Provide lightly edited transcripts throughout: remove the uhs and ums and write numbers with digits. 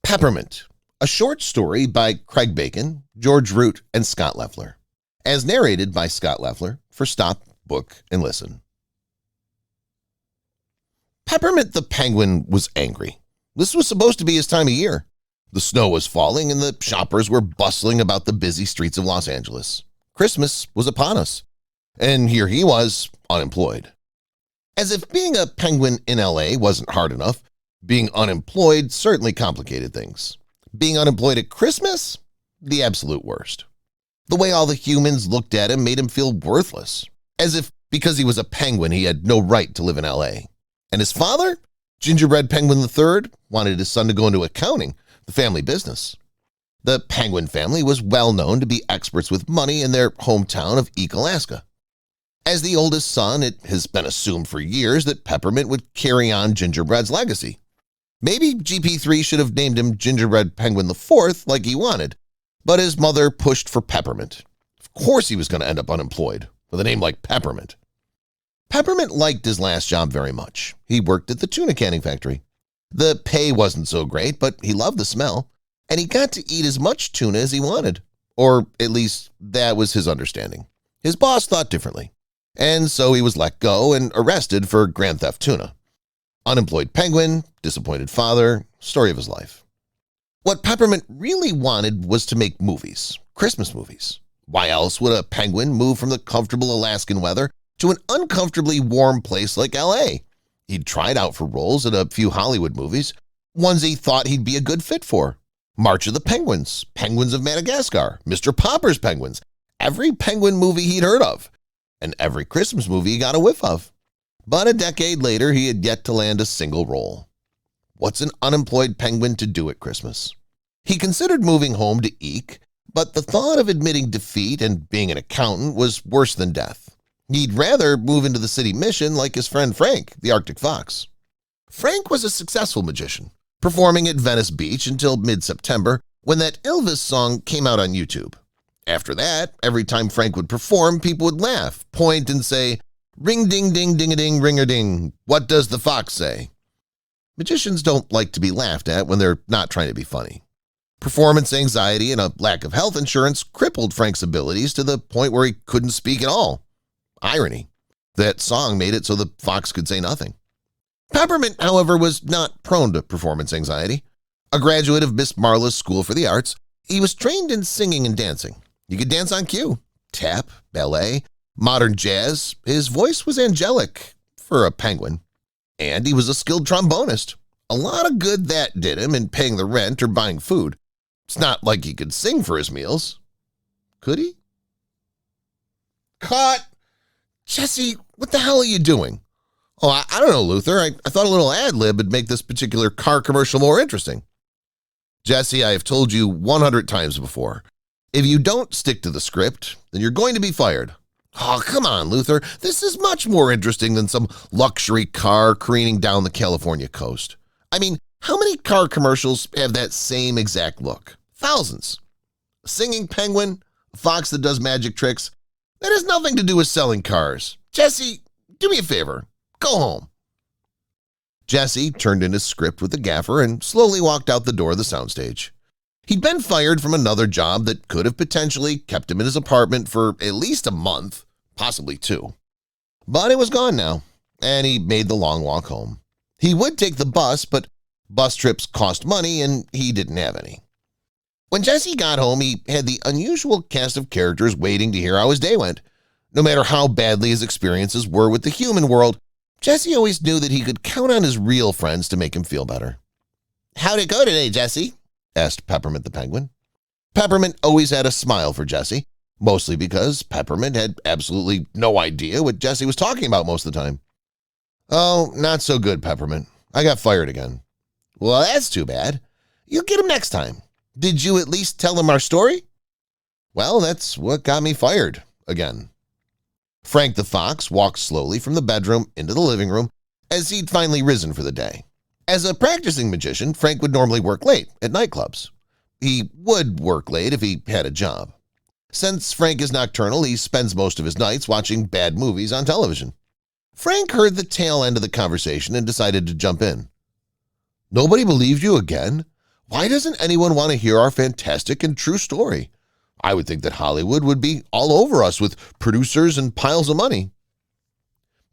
Peppermint, a short story by Craig Bacon, George Root, and Scott Leffler, as narrated by Scott Leffler for Stop, Book, and Listen. Peppermint the penguin was angry. This was supposed to be his time of year. The snow was falling and the shoppers were bustling about the busy streets of Los Angeles. Christmas was upon us, and here he was, unemployed. As if being a penguin in LA wasn't hard enough, being unemployed certainly complicated things. Being unemployed at Christmas? The absolute worst. The way all the humans looked at him made him feel worthless, as if because he was a penguin he had no right to live in LA. And his father, Gingerbread Penguin III, wanted his son to go into accounting, the family business. The Penguin family was well known to be experts with money in their hometown of Eek, Alaska. As the oldest son, it has been assumed for years that Peppermint would carry on Gingerbread's legacy. Maybe GP3 should have named him Gingerbread Penguin IV like he wanted, but his mother pushed for Peppermint. Of course he was going to end up unemployed with a name like Peppermint. Peppermint liked his last job very much. He worked at the tuna canning factory. The pay wasn't so great, but he loved the smell, and he got to eat as much tuna as he wanted, or at least that was his understanding. His boss thought differently, and so he was let go and arrested for grand theft tuna. Unemployed penguin, disappointed father, story of his life. What Peppermint really wanted was to make movies, Christmas movies. Why else would a penguin move from the comfortable Alaskan weather to an uncomfortably warm place like LA? He'd tried out for roles in a few Hollywood movies, ones he thought he'd be a good fit for. March of the Penguins, Penguins of Madagascar, Mr. Popper's Penguins, every penguin movie he'd heard of, and every Christmas movie he got a whiff of. But a decade later, he had yet to land a single role. What's an unemployed penguin to do at Christmas? He considered moving home to Eek, but the thought of admitting defeat and being an accountant was worse than death. He'd rather move into the city mission like his friend Frank, the Arctic Fox. Frank was a successful magician, performing at Venice Beach until mid-September when that Elvis song came out on YouTube. After that, every time Frank would perform, people would laugh, point, and say, "Ring-ding-ding-ding-a-ding, ring-a-ding, what does the fox say?" Magicians don't like to be laughed at when they're not trying to be funny. Performance anxiety and a lack of health insurance crippled Frank's abilities to the point where he couldn't speak at all. Irony. That song made it so the fox could say nothing. Peppermint, however, was not prone to performance anxiety. A graduate of Miss Marla's School for the Arts, he was trained in singing and dancing. He could dance on cue, tap, ballet, modern jazz. His voice was angelic for a penguin. And he was a skilled trombonist. A lot of good that did him in paying the rent or buying food. It's not like he could sing for his meals. Could he? Cut! Jesse, what the hell are you doing? Oh, I don't know, Luther. I thought a little ad-lib would make this particular car commercial more interesting. Jesse, I have told you 100 times before. If you don't stick to the script, then you're going to be fired. Oh, come on, Luther. This is much more interesting than some luxury car careening down the California coast. I mean, how many car commercials have that same exact look? Thousands. A singing penguin, a fox that does magic tricks. That has nothing to do with selling cars. Jesse, do me a favor. Go home. Jesse turned in his script with the gaffer and slowly walked out the door of the soundstage. He'd been fired from another job that could have potentially kept him in his apartment for at least a month, possibly 2. But it was gone now, and he made the long walk home. He would take the bus, but bus trips cost money and he didn't have any. When Jesse got home, he had the unusual cast of characters waiting to hear how his day went. No matter how badly his experiences were with the human world, Jesse always knew that he could count on his real friends to make him feel better. "How'd it go today, Jesse?" asked Peppermint the penguin. Peppermint always had a smile for Jesse, mostly because Peppermint had absolutely no idea what Jesse was talking about most of the time. "Oh, not so good, Peppermint. I got fired again." "Well, that's too bad. You'll get him next time. Did you at least tell him our story?" "Well, that's what got me fired again." Frank the fox walked slowly from the bedroom into the living room as he'd finally risen for the day. As a practicing magician, Frank would normally work late at nightclubs. He would work late if he had a job. Since Frank is nocturnal, he spends most of his nights watching bad movies on television. Frank heard the tail end of the conversation and decided to jump in. "Nobody believed you again? Why doesn't anyone want to hear our fantastic and true story? I would think that Hollywood would be all over us with producers and piles of money."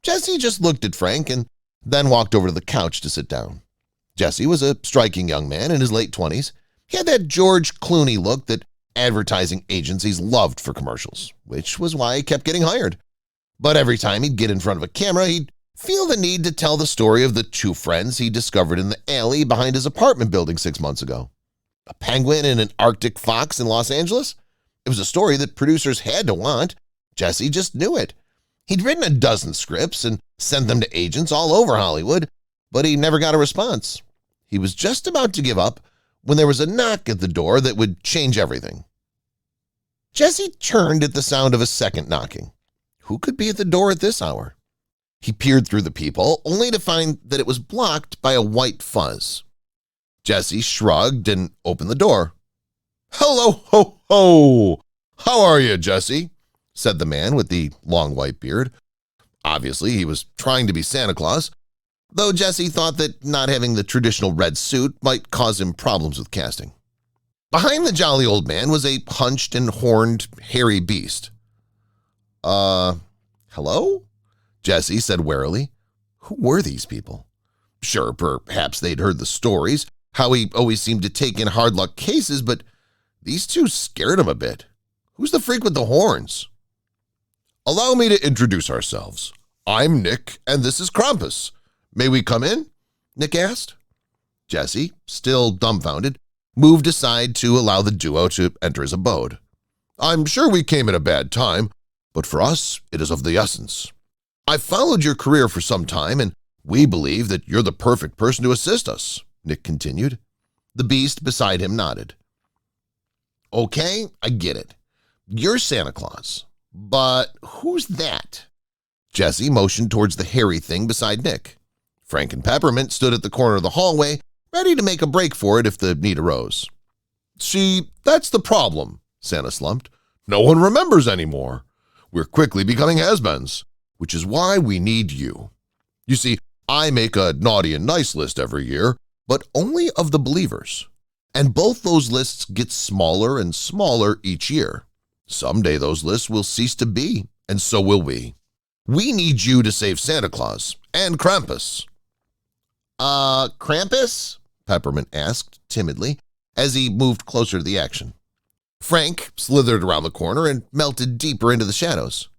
Jesse just looked at Frank and then walked over to the couch to sit down. Jesse was a striking young man in his late 20s. He had that George Clooney look that advertising agencies loved for commercials, which was why he kept getting hired. But every time he'd get in front of a camera, he'd feel the need to tell the story of the two friends he discovered in the alley behind his apartment building 6 months ago. A penguin and an Arctic fox in Los Angeles? It was a story that producers had to want. Jesse just knew it. He'd written a dozen scripts and sent them to agents all over Hollywood, but he never got a response. He was just about to give up when there was a knock at the door that would change everything. Jesse turned at the sound of a second knocking. Who could be at the door at this hour? He peered through the peephole, only to find that it was blocked by a white fuzz. Jesse shrugged and opened the door. "Hello, ho, ho! How are you, Jesse?" said the man with the long white beard. Obviously, he was trying to be Santa Claus, though Jesse thought that not having the traditional red suit might cause him problems with casting. Behind the jolly old man was a hunched and horned, hairy beast. Hello?" Jesse said warily. Who were these people? Sure, perhaps they'd heard the stories, how he always seemed to take in hard luck cases, but these two scared him a bit. Who's the freak with the horns? "Allow me to introduce ourselves. I'm Nick, and this is Krampus. May we come in?" Nick asked. Jesse, still dumbfounded, moved aside to allow the duo to enter his abode. "I'm sure we came at a bad time, but for us, it is of the essence. I've followed your career for some time, and we believe that you're the perfect person to assist us," Nick continued. The beast beside him nodded. "Okay, I get it. You're Santa Claus. But who's that?" Jesse motioned towards the hairy thing beside Nick. Frank and Peppermint stood at the corner of the hallway, ready to make a break for it if the need arose. "See, that's the problem," Santa slumped. "No one remembers anymore. We're quickly becoming has-beens, which is why we need you. You see, I make a naughty and nice list every year, but only of the believers. And both those lists get smaller and smaller each year. Someday those lists will cease to be, and so will we. We need you to save Santa Claus and Krampus." Krampus?" Peppermint asked timidly as he moved closer to the action. Frank slithered around the corner and melted deeper into the shadows.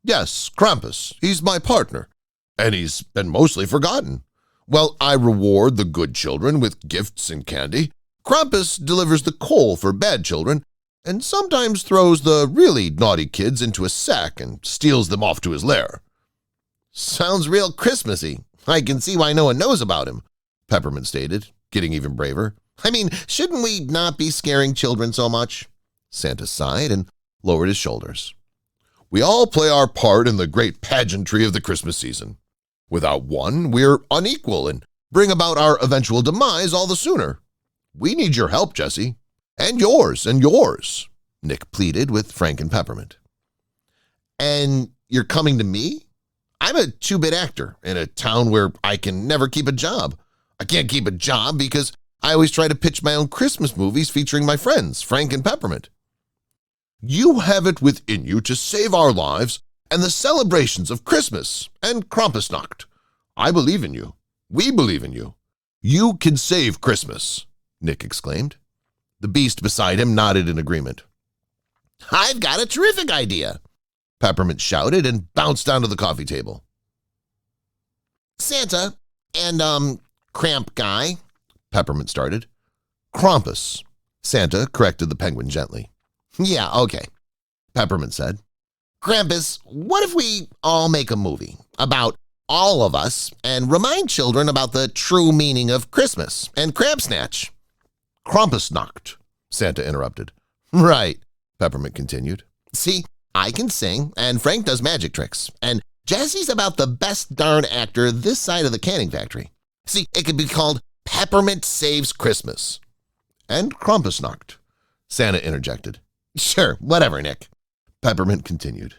"Yes, Krampus. He's my partner, and he's been mostly forgotten. While I reward the good children with gifts and candy, Krampus delivers the coal for bad children and sometimes throws the really naughty kids into a sack and steals them off to his lair." "Sounds real Christmassy. I can see why no one knows about him," Peppermint stated, getting even braver. "I mean, shouldn't we not be scaring children so much?" Santa sighed and lowered his shoulders. "We all play our part in the great pageantry of the Christmas season. Without one, we're unequal and bring about our eventual demise all the sooner. We need your help, Jesse. And yours, Nick pleaded with Frank and Peppermint. "And you're coming to me? I'm a two-bit actor in a town where I can never keep a job. I can't keep a job because I always try to pitch my own Christmas movies featuring my friends, Frank and Peppermint." "You have it within you to save our lives and the celebrations of Christmas and Krampusnacht. I believe in you. We believe in you. You can save Christmas," Nick exclaimed. The beast beside him nodded in agreement. "I've got a terrific idea," Peppermint shouted and bounced onto the coffee table. "Santa and, Cramp guy," Peppermint started. "Krampus," Santa corrected the penguin gently. "Yeah, okay," Peppermint said. "Krampus, what if we all make a movie about all of us and remind children about the true meaning of Christmas and crab snatch?" "Krampusnacht," Santa interrupted. "Right," Peppermint continued. "See, I can sing, and Frank does magic tricks, and Jesse's about the best darn actor this side of the canning factory. See, it could be called Peppermint Saves Christmas." "And Krampusnacht," Santa interjected. "Sure, whatever, Nick," Peppermint continued.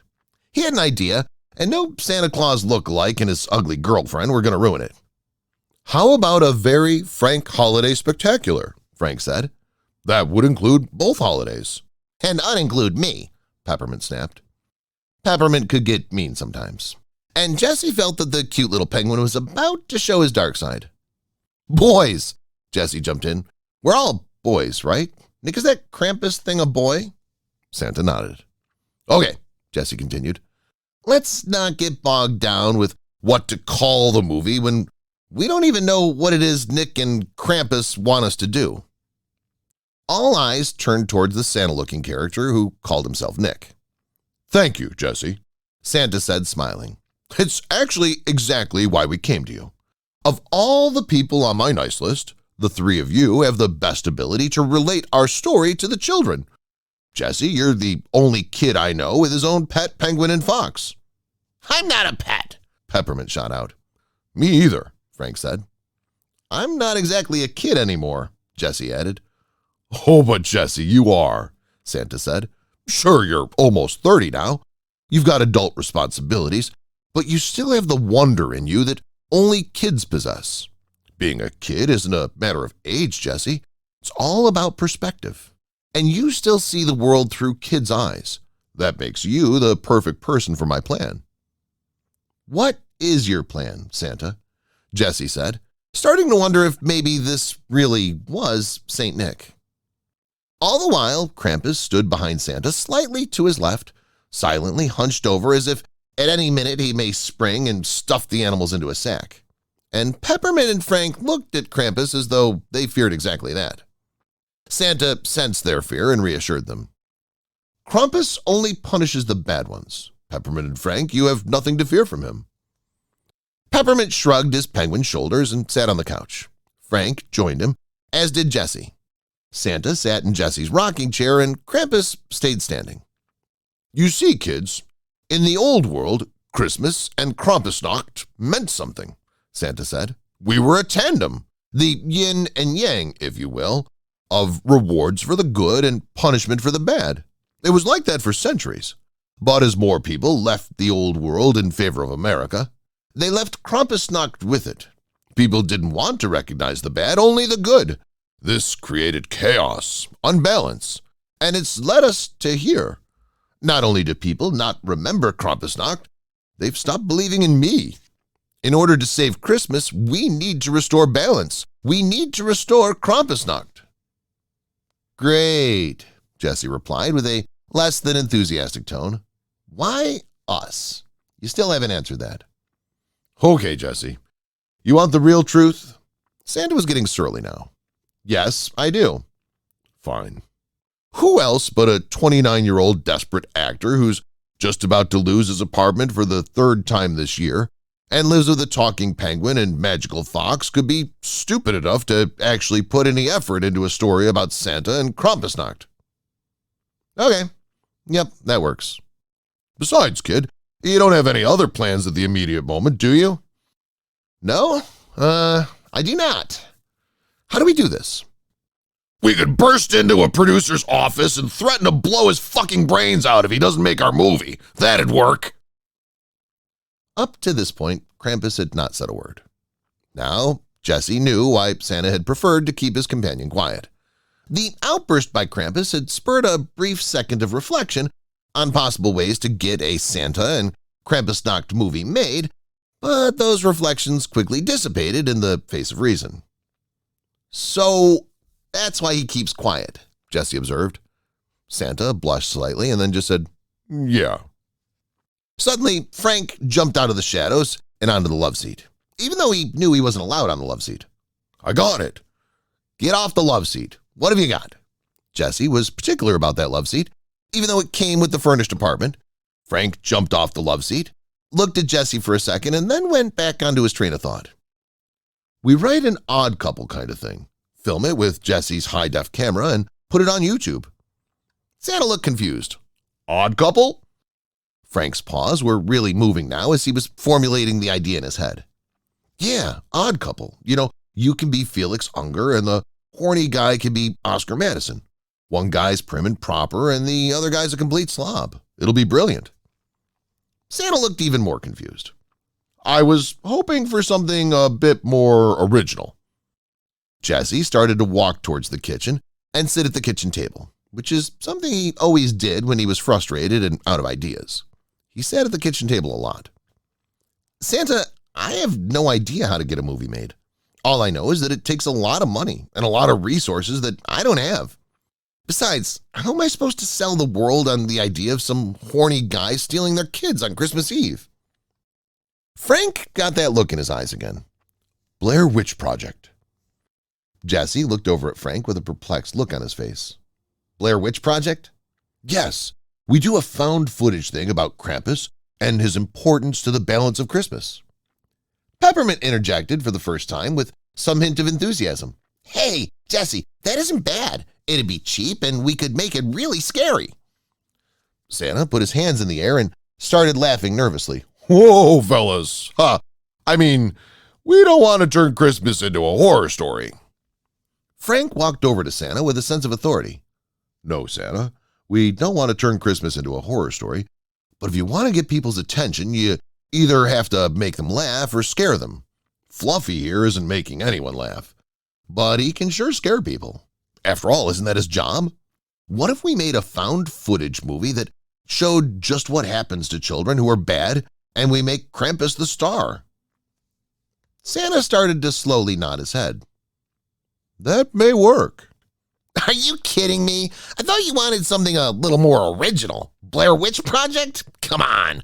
He had an idea, and no Santa Claus look-alike and his ugly girlfriend were going to ruin it. "How about a very Frank holiday spectacular?" Frank said. That would include both holidays. And uninclude me, Peppermint snapped. Peppermint could get mean sometimes, and Jessie felt that the cute little penguin was about to show his dark side. Boys, Jessie jumped in. We're all boys, right? Nick, is that Krampus thing a boy? Santa nodded. Okay, Jessie continued. Let's not get bogged down with what to call the movie when we don't even know what it is Nick and Krampus want us to do. All eyes turned towards the Santa-looking character who called himself Nick. Thank you, Jessie, Santa said, smiling. It's actually exactly why we came to you. Of all the people on my nice list, the three of you have the best ability to relate our story to the children. Jessie, you're the only kid I know with his own pet penguin and fox. I'm not a pet, Peppermint shot out. Me either, Frank said. I'm not exactly a kid anymore, Jessie added. Oh, but Jessie, you are, Santa said. Sure, you're almost 30 now. You've got adult responsibilities, but you still have the wonder in you that only kids possess. Being a kid isn't a matter of age, Jessie. It's all about perspective. And you still see the world through kids' eyes. That makes you the perfect person for my plan. What is your plan, Santa? Jessie said, starting to wonder if maybe this really was St. Nick. All the while, Krampus stood behind Santa slightly to his left, silently hunched over as if at any minute he may spring and stuff the animals into a sack. And Peppermint and Frank looked at Krampus as though they feared exactly that. Santa sensed their fear and reassured them. Krampus only punishes the bad ones. Peppermint and Frank, you have nothing to fear from him. Peppermint shrugged his penguin shoulders and sat on the couch. Frank joined him, as did Jessie. Santa sat in Jessie's rocking chair and Krampus stayed standing. You see, kids, in the old world, Christmas and Krampusnacht meant something, Santa said. We were a tandem, the yin and yang, if you will, of rewards for the good and punishment for the bad. It was like that for centuries. But as more people left the old world in favor of America, they left Krampusnacht with it. People didn't want to recognize the bad, only the good. This created chaos, unbalance, and it's led us to here. Not only do people not remember Krampusnacht, they've stopped believing in me. In order to save Christmas, we need to restore balance. We need to restore Krampusnacht. Great, Jessie replied with a less than enthusiastic tone. Why us? You still haven't answered that. Okay, Jessie. You want the real truth? Santa was getting surly now. Yes, I do. Fine. Who else but a 29-year-old desperate actor who's just about to lose his apartment for the third time this year and lives with a talking penguin and magical fox could be stupid enough to actually put any effort into a story about Santa and Krampusnacht? Okay. Yep, that works. Besides, kid, you don't have any other plans at the immediate moment, do you? No, I do not. How do we do this? We could burst into a producer's office and threaten to blow his fucking brains out if he doesn't make our movie. That'd work. Up to this point, Krampus had not said a word. Now, Jessie knew why Santa had preferred to keep his companion quiet. The outburst by Krampus had spurred a brief second of reflection on possible ways to get a Santa and Krampusnacht movie made, but those reflections quickly dissipated in the face of reason. So that's why he keeps quiet, Jessie observed. Santa blushed slightly and then just said, yeah. Suddenly, Frank jumped out of the shadows and onto the love seat, even though he knew he wasn't allowed on the love seat. I got it. Get off the love seat. What have you got? Jessie was particular about that love seat, even though it came with the furnished apartment. Frank jumped off the love seat, looked at Jessie for a second, and then went back onto his train of thought. We write an odd couple kind of thing, film it with Jessie's high-def camera, and put it on YouTube. Santa looked confused. Odd couple? Frank's paws were really moving now as he was formulating the idea in his head. Yeah, odd couple. You know, you can be Felix Unger and the horny guy can be Oscar Madison. One guy's prim and proper and the other guy's a complete slob. It'll be brilliant. Santa looked even more confused. I was hoping for something a bit more original. Jesse started to walk towards the kitchen and sit at the kitchen table, which is something he always did when he was frustrated and out of ideas. He sat at the kitchen table a lot. Santa, I have no idea how to get a movie made. All I know is that it takes a lot of money and a lot of resources that I don't have. Besides, how am I supposed to sell the world on the idea of some horny guy stealing their kids on Christmas Eve? Frank got that look in his eyes again. Blair Witch Project. Jesse looked over at Frank with a perplexed look on his face. Blair Witch Project? Yes, we do a found footage thing about Krampus and his importance to the balance of Christmas. Peppermint interjected for the first time with some hint of enthusiasm. Hey, Jesse, that isn't bad. It'd be cheap and we could make it really scary. Santa put his hands in the air and started laughing nervously. Whoa, fellas. I mean, we don't want to turn Christmas into a horror story. Frank walked over to Santa with a sense of authority. No, Santa, we don't want to turn Christmas into a horror story, but if you want to get people's attention, you either have to make them laugh or scare them. Fluffy here isn't making anyone laugh, but he can sure scare people. After all, isn't that his job? What if we made a found footage movie that showed just what happens to children who are bad and we make Krampus the star? Santa started to slowly nod his head. That may work. Are you kidding me? I thought you wanted something a little more original. Blair Witch Project? Come on.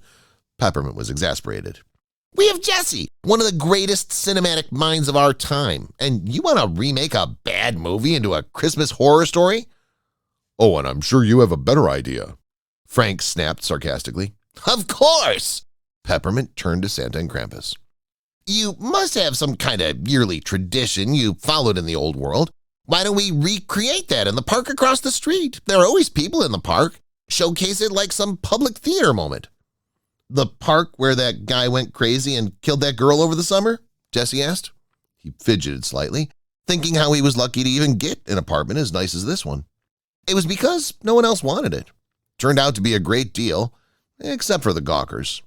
Peppermint was exasperated. We have Jesse, one of the greatest cinematic minds of our time, and you want to remake a bad movie into a Christmas horror story? Oh, and I'm sure you have a better idea. Frank snapped sarcastically. Of course! Peppermint turned to Santa and Krampus. You must have some kind of yearly tradition you followed in the old world. Why don't we recreate that in the park across the street? There are always people in the park. Showcase it like some public theater moment. The park where that guy went crazy and killed that girl over the summer? Jesse asked. He fidgeted slightly, thinking how he was lucky to even get an apartment as nice as this one. It was because no one else wanted it. Turned out to be a great deal, except for the gawkers.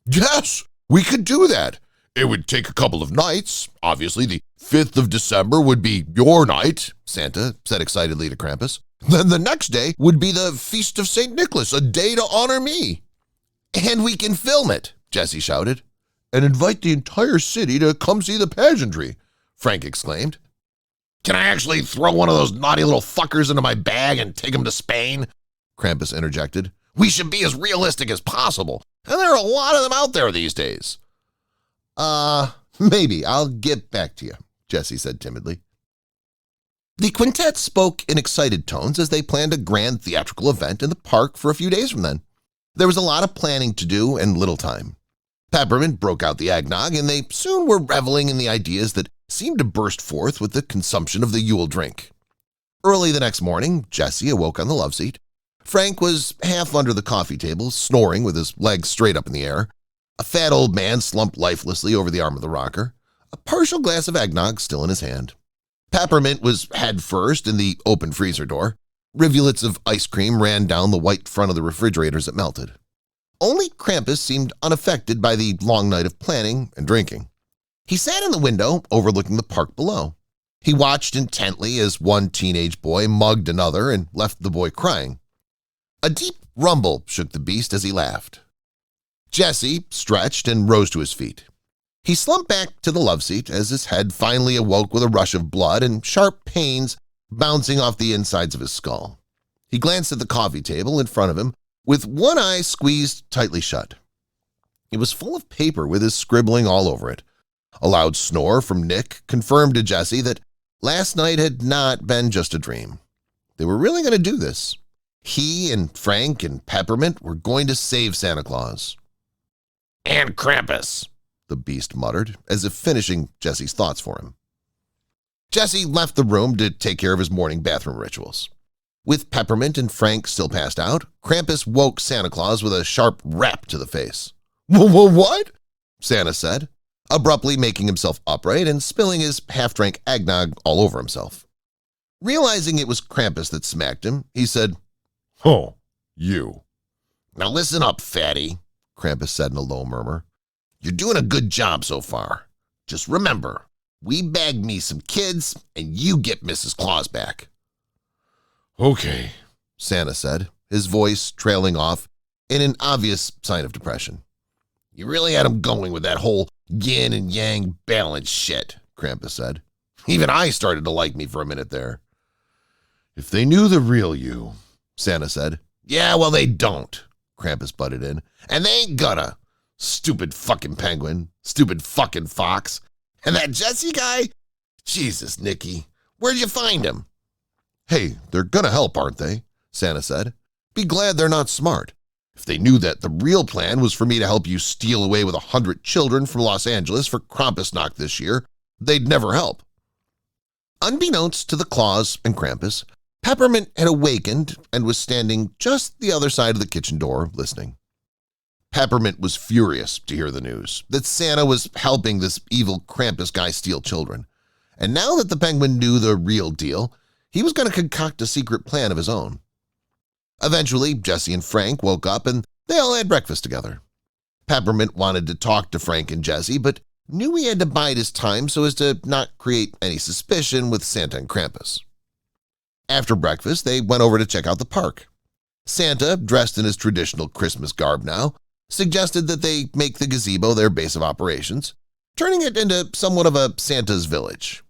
Yes, we could do that. It would take a couple of nights. Obviously, the 5th of December would be your night, Santa said excitedly to Krampus. Then the next day would be the Feast of St. Nicholas, a day to honor me. And we can film it, Jesse shouted. And invite the entire city to come see the pageantry, Frank exclaimed. Can I actually throw one of those naughty little fuckers into my bag and take him to Spain? Krampus interjected. We should be as realistic as possible, and there are a lot of them out there these days. Maybe. I'll get back to you, Jesse said timidly. The quintet spoke in excited tones as they planned a grand theatrical event in the park for a few days from then. There was a lot of planning to do and little time. Peppermint broke out the eggnog, and they soon were reveling in the ideas that seemed to burst forth with the consumption of the Yule drink. Early the next morning, Jesse awoke on the love seat. Frank was half under the coffee table, snoring with his legs straight up in the air. A fat old man slumped lifelessly over the arm of the rocker, a partial glass of eggnog still in his hand. Peppermint was head first in the open freezer door. Rivulets of ice cream ran down the white front of the refrigerator as it melted. Only Krampus seemed unaffected by the long night of planning and drinking. He sat in the window overlooking the park below. He watched intently as one teenage boy mugged another and left the boy crying. A deep rumble shook the beast as he laughed. Jesse stretched and rose to his feet. He slumped back to the love seat as his head finally awoke with a rush of blood and sharp pains bouncing off the insides of his skull. He glanced at the coffee table in front of him with one eye squeezed tightly shut. It was full of paper with his scribbling all over it. A loud snore from Nick confirmed to Jesse that last night had not been just a dream. They were really going to do this. He and Frank and Peppermint were going to save Santa Claus. And Krampus, the beast muttered, as if finishing Jesse's thoughts for him. Jesse left the room to take care of his morning bathroom rituals. With Peppermint and Frank still passed out, Krampus woke Santa Claus with a sharp rap to the face. What? Santa said, abruptly making himself upright and spilling his half-drank eggnog all over himself. Realizing it was Krampus that smacked him, he said, Oh, you. Now listen up, fatty, Krampus said in a low murmur. You're doing a good job so far. Just remember, We bag me some kids, and you get Mrs. Claus back." "Okay," Santa said, his voice trailing off in an obvious sign of depression. "You really had him going with that whole yin and yang balance shit," Krampus said. "Even I started to like me for a minute there." "If they knew the real you," Santa said. "Yeah, well, they don't," Krampus butted in. "And they ain't gonna. Stupid fucking penguin. Stupid fucking fox. And that Jesse guy? Jesus, Nicky. Where'd you find him?" "Hey, they're gonna help, aren't they?" Santa said. "Be glad they're not smart. If they knew that the real plan was for me to help you steal away with 100 children from Los Angeles for Krampusnacht this year, they'd never help." Unbeknownst to the Claus and Krampus, Peppermint had awakened and was standing just the other side of the kitchen door, listening. Peppermint was furious to hear the news that Santa was helping this evil Krampus guy steal children. And now that the penguin knew the real deal, he was going to concoct a secret plan of his own. Eventually, Jesse and Frank woke up and they all had breakfast together. Peppermint wanted to talk to Frank and Jesse, but knew he had to bide his time so as to not create any suspicion with Santa and Krampus. After breakfast, they went over to check out the park. Santa, dressed in his traditional Christmas garb now, suggested that they make the gazebo their base of operations, turning it into somewhat of a Santa's village.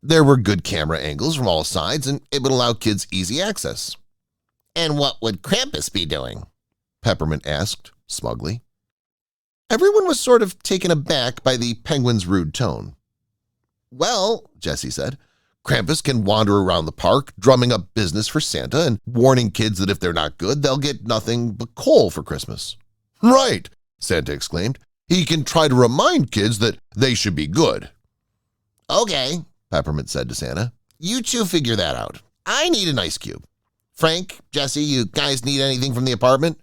There were good camera angles from all sides, and it would allow kids easy access. "And what would Krampus be doing?" Peppermint asked, smugly. Everyone was sort of taken aback by the penguin's rude tone. "Well," Jesse said, "Krampus can wander around the park, drumming up business for Santa and warning kids that if they're not good, they'll get nothing but coal for Christmas." "Right," Santa exclaimed. "He can try to remind kids that they should be good." "Okay," Peppermint said to Santa. "You two figure that out. I need an ice cube. Frank, Jesse, you guys need anything from the apartment?"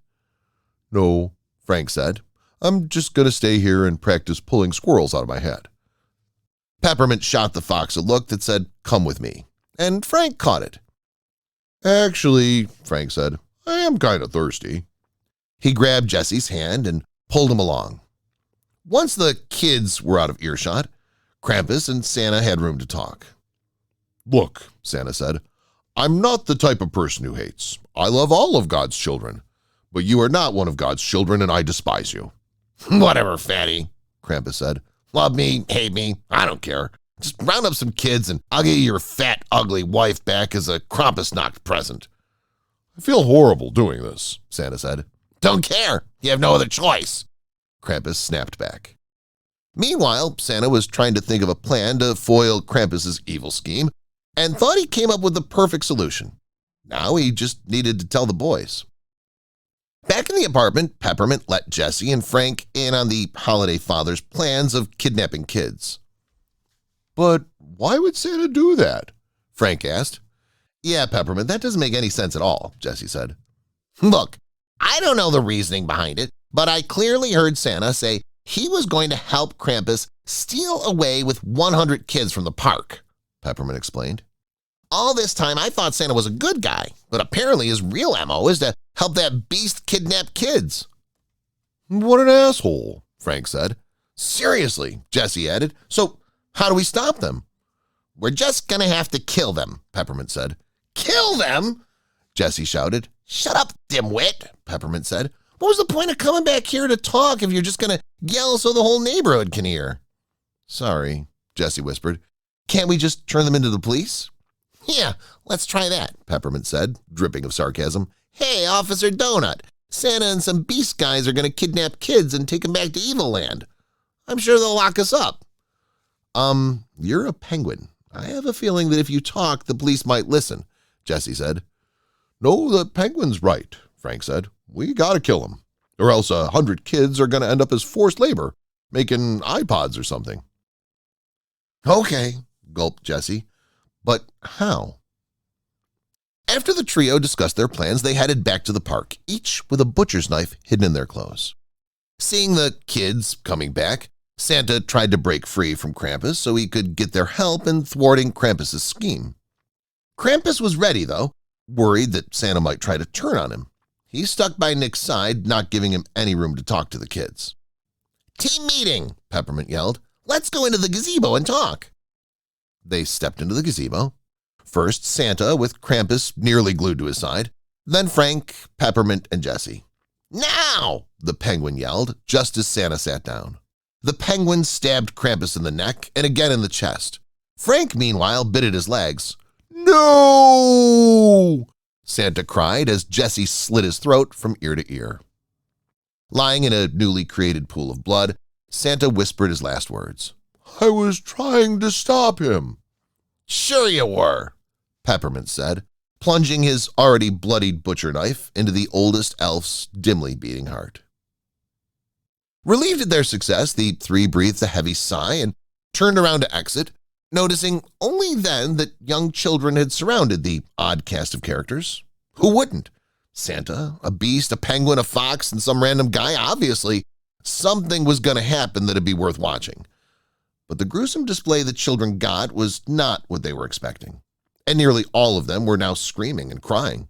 "No," Frank said. "I'm just going to stay here and practice pulling squirrels out of my head." Peppermint shot the fox a look that said, "Come with me," and Frank caught it. "Actually," Frank said, "I am kind of thirsty." He grabbed Jesse's hand and pulled him along. Once the kids were out of earshot, Krampus and Santa had room to talk. "Look," Santa said, "I'm not the type of person who hates. I love all of God's children. But you are not one of God's children, and I despise you." "Whatever, fatty," Krampus said. "Love me, hate me, I don't care. Just round up some kids and I'll get you your fat, ugly wife back as a Krampusnacht present." "I feel horrible doing this," Santa said. "Don't care. You have no other choice," Krampus snapped back. Meanwhile, Santa was trying to think of a plan to foil Krampus's evil scheme and thought he came up with the perfect solution. Now he just needed to tell the boys. Back in the apartment, Peppermint let Jesse and Frank in on the holiday father's plans of kidnapping kids. "But why would Santa do that?" Frank asked. "Yeah, Peppermint, that doesn't make any sense at all," Jesse said. "Look, I don't know the reasoning behind it, but I clearly heard Santa say he was going to help Krampus steal away with 100 kids from the park," Peppermint explained. "All this time I thought Santa was a good guy, but apparently his real MO is to help that beast kidnap kids." "What an asshole," Frank said. "Seriously," Jesse added. "So how do we stop them?" "We're just gonna have to kill them," Peppermint said. "Kill them?" Jesse shouted. "Shut up, dimwit," Peppermint said. "What was the point of coming back here to talk if you're just going to yell so the whole neighborhood can hear?" "Sorry," Jesse whispered. "Can't we just turn them into the police?" "Yeah, let's try that," Peppermint said, dripping of sarcasm. "Hey, Officer Donut, Santa and some beast guys are going to kidnap kids and take them back to Evil Land. I'm sure they'll lock us up." You're a penguin. I have a feeling that if you talk, the police might listen," Jesse said. "No, the penguin's right," Frank said. "We gotta kill him, or else 100 kids are gonna end up as forced labor, making iPods or something." "Okay," gulped Jesse. "But how?" After the trio discussed their plans, they headed back to the park, each with a butcher's knife hidden in their clothes. Seeing the kids coming back, Santa tried to break free from Krampus so he could get their help in thwarting Krampus's scheme. Krampus was ready, though, worried that Santa might try to turn on him. He stuck by Nick's side, not giving him any room to talk to the kids. "Team meeting," Peppermint yelled. "Let's go into the gazebo and talk." They stepped into the gazebo. First Santa with Krampus nearly glued to his side, then Frank, Peppermint, and Jessie. Now! The penguin yelled just as Santa sat down. The penguin stabbed Krampus in the neck and again in the chest. Frank, meanwhile, bit at his legs. No! Santa cried as Jessie slit his throat from ear to ear. Lying in a newly created pool of blood, Santa whispered his last words. I was trying to stop him. Sure you were, Peppermint said, plunging his already bloodied butcher knife into the oldest elf's dimly beating heart. Relieved at their success, the three breathed a heavy sigh and turned around to exit, noticing only then that young children had surrounded the odd cast of characters. Who wouldn't? Santa, a beast, a penguin, a fox, and some random guy. Obviously, something was going to happen that'd be worth watching. But the gruesome display the children got was not what they were expecting, and nearly all of them were now screaming and crying.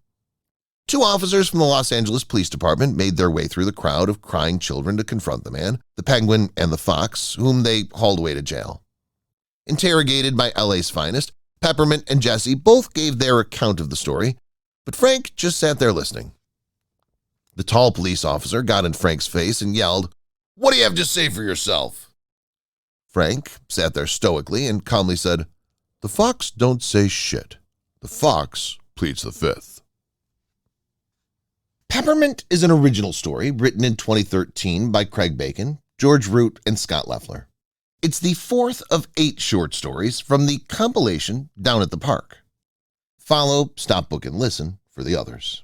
Two officers from the Los Angeles Police Department made their way through the crowd of crying children to confront the man, the penguin, and the fox, whom they hauled away to jail. Interrogated by LA's finest, Peppermint and Jessie both gave their account of the story, but Frank just sat there listening. The tall police officer got in Frank's face and yelled, What do you have to say for yourself? Frank sat there stoically and calmly said, The fox don't say shit. The fox pleads the fifth. Peppermint is an original story written in 2013 by Craig Bacon, George Root, and Scott Leffler. It's the fourth of 8 short stories from the compilation Down at the Park. Follow, stop, book, and listen for the others.